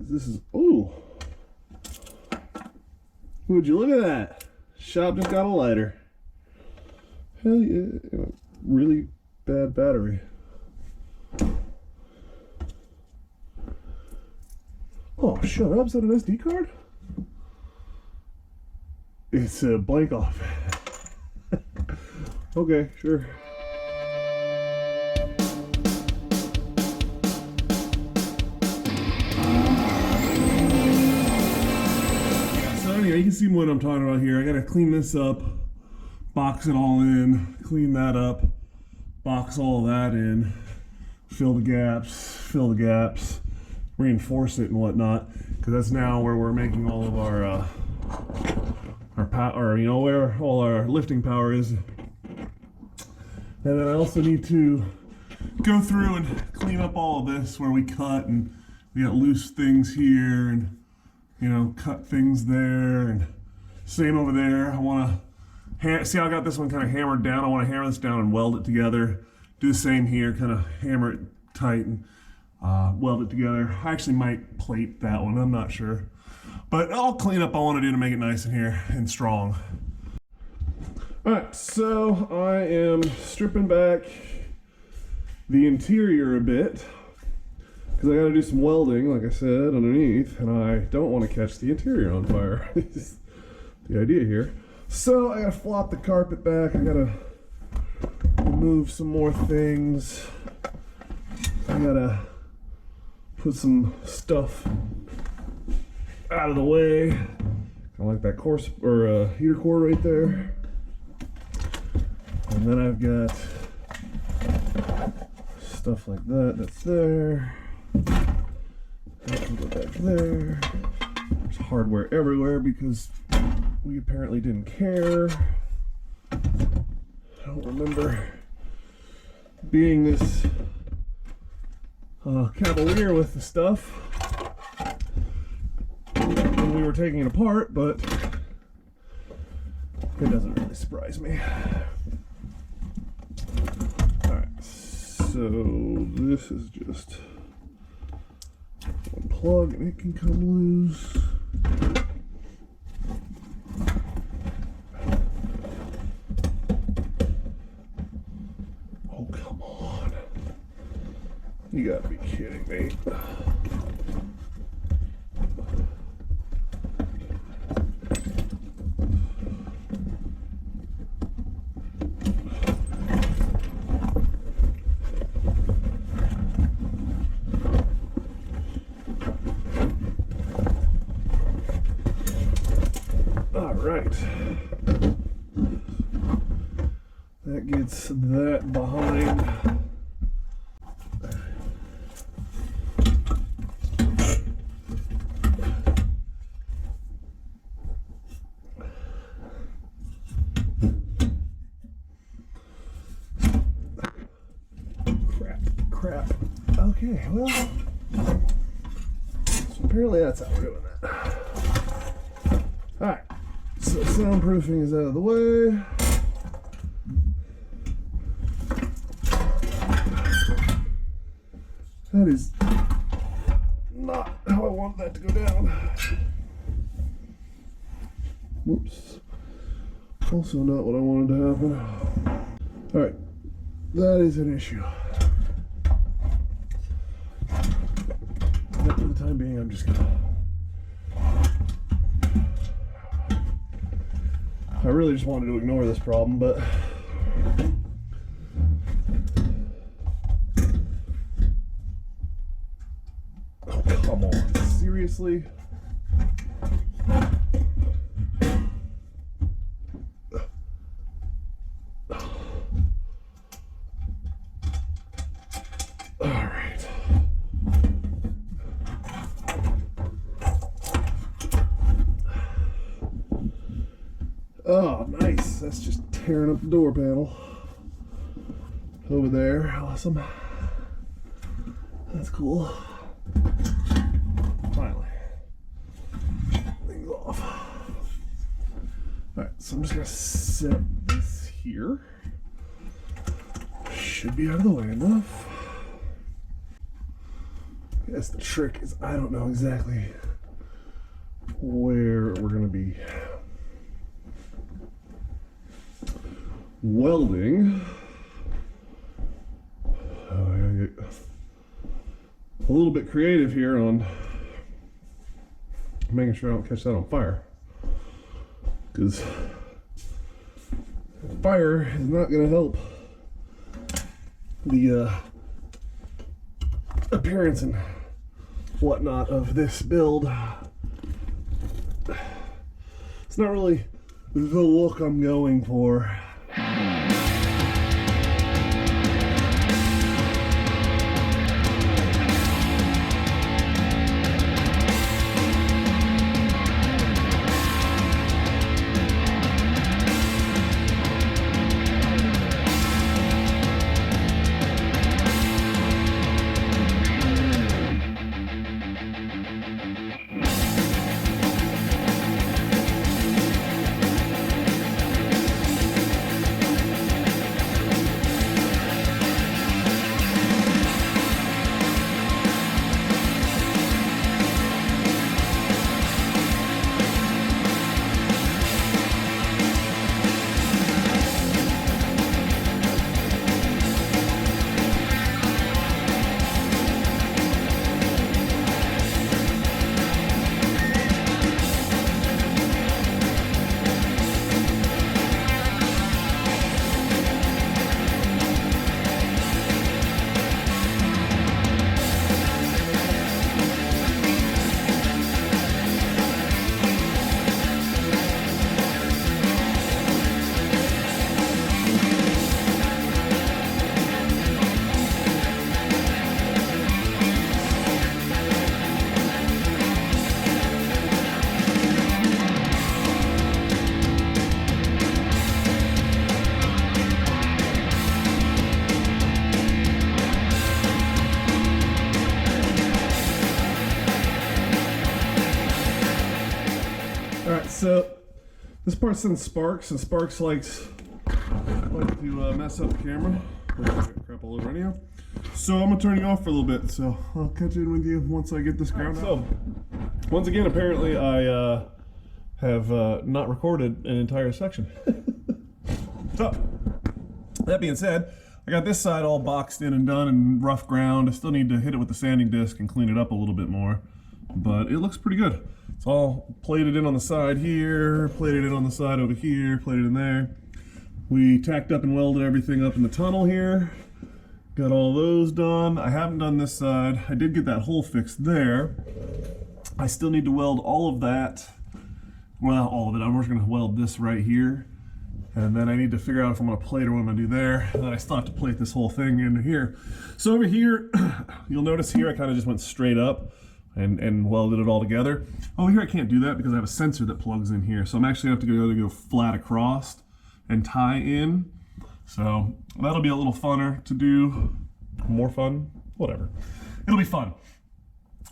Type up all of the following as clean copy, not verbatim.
This is, ooh. Would you look at that? Shop just got a lighter. Hell yeah. Really bad battery. Oh, shut up. Is that an SD card? It's a blank off. Okay, sure. So anyway, you can see what I'm talking about here. I gotta clean this up, box it all in, clean that up, box all of that in, fill the gaps, reinforce it and whatnot, because that's now where we're making all of our power, where all our lifting power is. And then I also need to go through and clean up all of this where we cut, and we got loose things here, and cut things there, and same over there. I want to see how I got this one kind of hammered down. I want to hammer this down and weld it together. Do the same here, kind of hammer it tight and weld it together. I actually might plate that one, I'm not sure. But I'll clean up I want to do to make it nice in here and strong. Alright, so I am stripping back the interior a bit because I got to do some welding, like I said, underneath, and I don't want to catch the interior on fire. Is the idea here. So I got to flop the carpet back. I got to remove some more things. I got to put some stuff out of the way. Kind of like that course or heater core right there. And then I've got stuff like that that's there. That can go back there. There's hardware everywhere because we apparently didn't care. I don't remember being this cavalier with the stuff when we were taking it apart, but it doesn't really surprise me. Alright, so this is just one plug and it can come loose. Oh, come on. You gotta be kidding me. Alright. That gets that behind. Crap. Okay, well, so apparently that's how we're doing that. Alright, so soundproofing is out of the way. That is not how I wanted that to go down. Whoops. Also not what I wanted to happen. Alright, that is an issue. But for the time being, I'm just gonna... I really just wanted to ignore this problem, but... Oh, come on. Seriously? Alright. Oh, nice. That's just tearing up the door panel. Over there. Awesome. That's cool. Finally. Things off. Alright, so I'm just going to set this here. Should be out of the way enough. That's the trick, is I don't know exactly where we're going to be welding. I gotta get a little bit creative here on making sure I don't catch that on fire, because fire is not going to help the appearance and whatnot of this build. It's not really the look I'm going for. So this part sends sparks, and sparks likes to mess up the camera. Crap all over anyhow. So I'm gonna turn you off for a little bit. So I'll catch in with you once I get this ground out. So once again, apparently I have not recorded an entire section. So that being said, I got this side all boxed in and done and rough ground. I still need to hit it with the sanding disc and clean it up a little bit more, but it looks pretty good. It's all plated in on the side here, plated in on the side over here, plated in there. We tacked up and welded everything up in the tunnel here. Got all those done. I haven't done this side. I did get that hole fixed there. I still need to weld all of that. Well, all of it. I'm just gonna weld this right here. And then I need to figure out if I'm gonna plate or what I'm gonna do there. And then I still have to plate this whole thing into here. So over here, you'll notice here I kind of just went straight up and welded it all together. Over here I can't do that because I have a sensor that plugs in here. So I'm actually gonna have to go flat across and tie in. So that'll be a little funner to do. More fun, whatever. It'll be fun.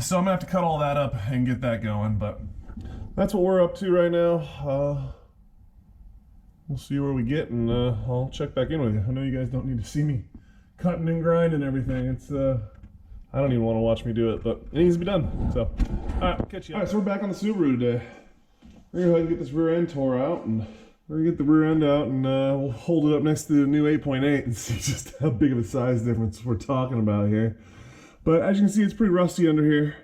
So I'm gonna have to cut all that up and get that going, but that's what we're up to right now. We'll see where we get, and I'll check back in with you. I know you guys don't need to see me cutting and grinding everything. It's I don't even want to watch me do it, but it needs to be done. So, all right, I'll catch you. All right, so we're back on the Subaru today. We're gonna go ahead and get this rear end tore out, and we're gonna get the rear end out, and we'll hold it up next to the new 8.8 and see just how big of a size difference we're talking about here. But as you can see, it's pretty rusty under here.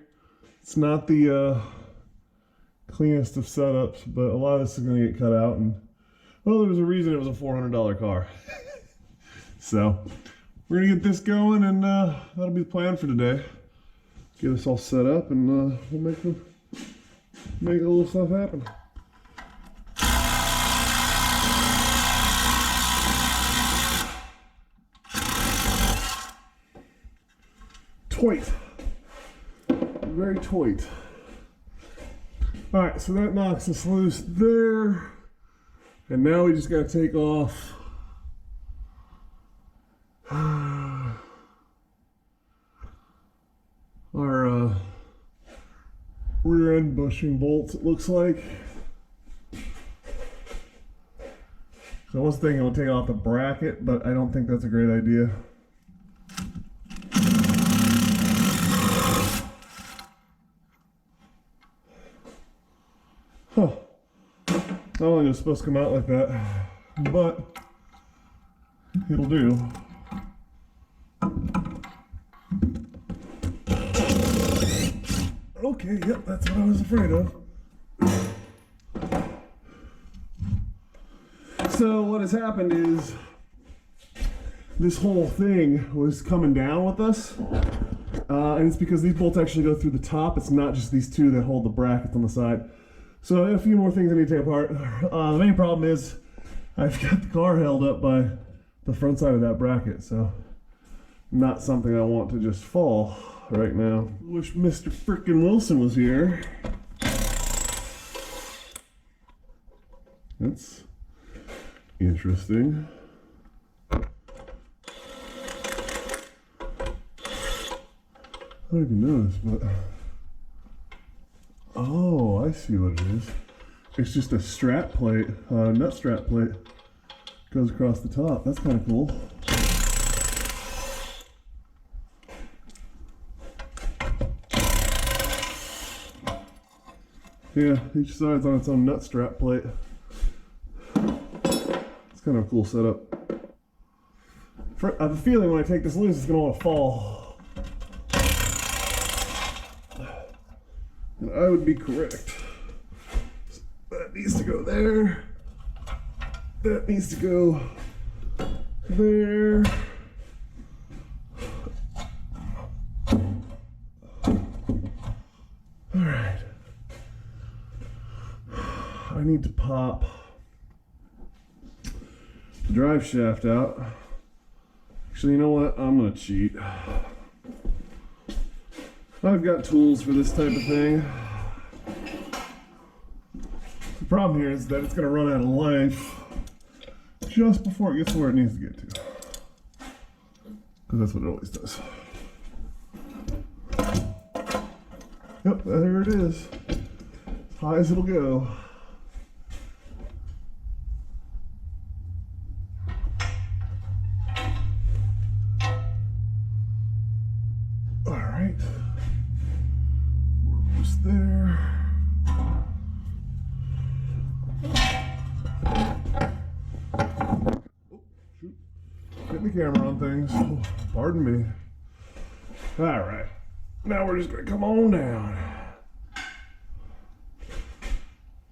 It's not the cleanest of setups, but a lot of this is gonna get cut out, and well, there was a reason it was a $400 car. So we're gonna get this going, and that'll be the plan for today. Get us all set up, and we'll make a little stuff happen. Toit, very toit. All right, so that knocks us loose there. And now we just got to take off our rear end bushing bolts, it looks like. So I was thinking we'll take off the bracket, but I don't think that's a great idea. Huh. I don't think it was supposed to come out like that, but it'll do. Okay, yep, that's what I was afraid of. So what has happened is this whole thing was coming down with us, and it's because these bolts actually go through the top. It's not just these two that hold the brackets on the side. So I have a few more things I need to take apart. The main problem is I've got the car held up by the front side of that bracket, so not something I want to just fall right now. Wish Mr. Frickin' Wilson was here. That's interesting. I don't even notice, but oh, I see what it is. It's just a strap plate, nut strap plate, goes across the top. That's kind of cool. Yeah, each side's on its own nut strap plate. It's kind of a cool setup. I have a feeling when I take this loose, it's going to want to fall. And I would be correct. That needs to go there. That needs to go there. All right. I need to pop the drive shaft out. Actually, you know what? I'm gonna cheat. I've got tools for this type of thing. The problem here is that it's gonna run out of life just before it gets to where it needs to get to. Because that's what it always does. Yep, there it is. As high as it'll go. Alright. We're just there. Get the camera on things. Oh, pardon me. Alright. Now we're just going to come on down.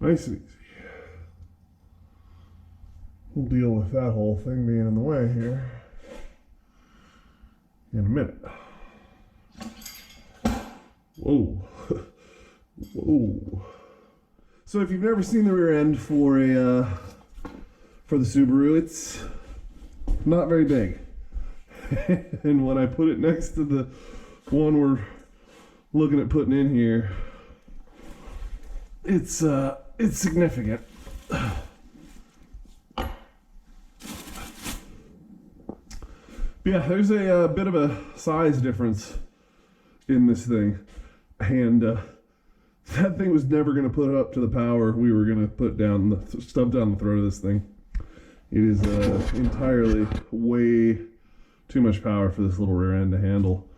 Nice and easy. We'll deal with that whole thing being in the way here in a minute. Whoa. Whoa. So if you've never seen the rear end for the Subaru, it's not very big. And when I put it next to the one we're looking at putting in here, it's significant. Yeah, there's a bit of a size difference in this thing, and that thing was never going to put it up to the power we were going to put down the stuff down the throat of this thing. It is entirely way too much power for this little rear end to handle.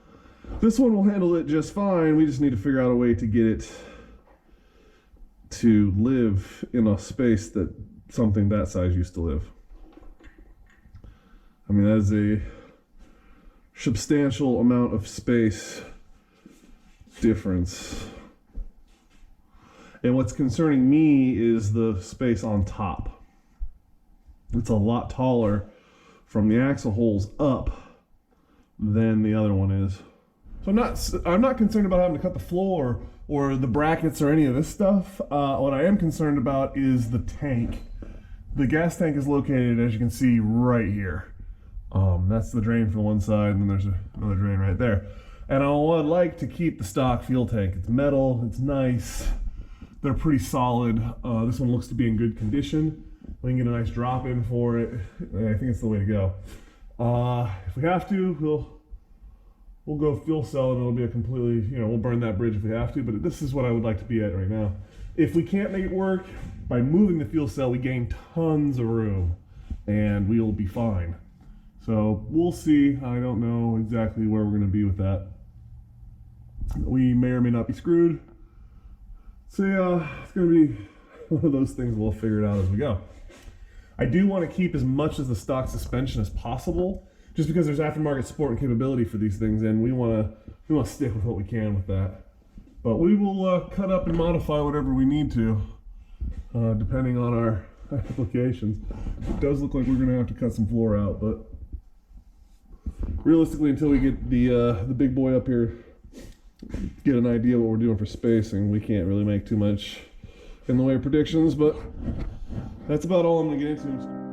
This one will handle it just fine. We just need to figure out a way to get it to live in a space that something that size used to live. I mean, that is a substantial amount of space difference. And what's concerning me is the space on top. It's a lot taller from the axle holes up than the other one is. So I'm not concerned about having to cut the floor or the brackets or any of this stuff. What I am concerned about is the tank. The gas tank is located, as you can see, right here. That's the drain for one side, and then there's another drain right there. And I would like to keep the stock fuel tank. It's metal, it's nice. They're pretty solid. This one looks to be in good condition. We can get a nice drop in for it. I think it's the way to go. If we have to, we'll go fuel cell, and it'll be a completely, we'll burn that bridge if we have to, but this is what I would like to be at right now. If we can't make it work, by moving the fuel cell, we gain tons of room, and we will be fine. So we'll see. I don't know exactly where we're going to be with that. We may or may not be screwed. So yeah, it's going to be one of those things we'll figure it out as we go. I do want to keep as much of the stock suspension as possible, just because there's aftermarket support and capability for these things, and we want to stick with what we can with that. But we will cut up and modify whatever we need to, depending on our applications. It does look like we're going to have to cut some floor out, but realistically, until we get the big boy up here, get an idea what we're doing for spacing, we can't really make too much in the way of predictions. But that's about all I'm going to get into.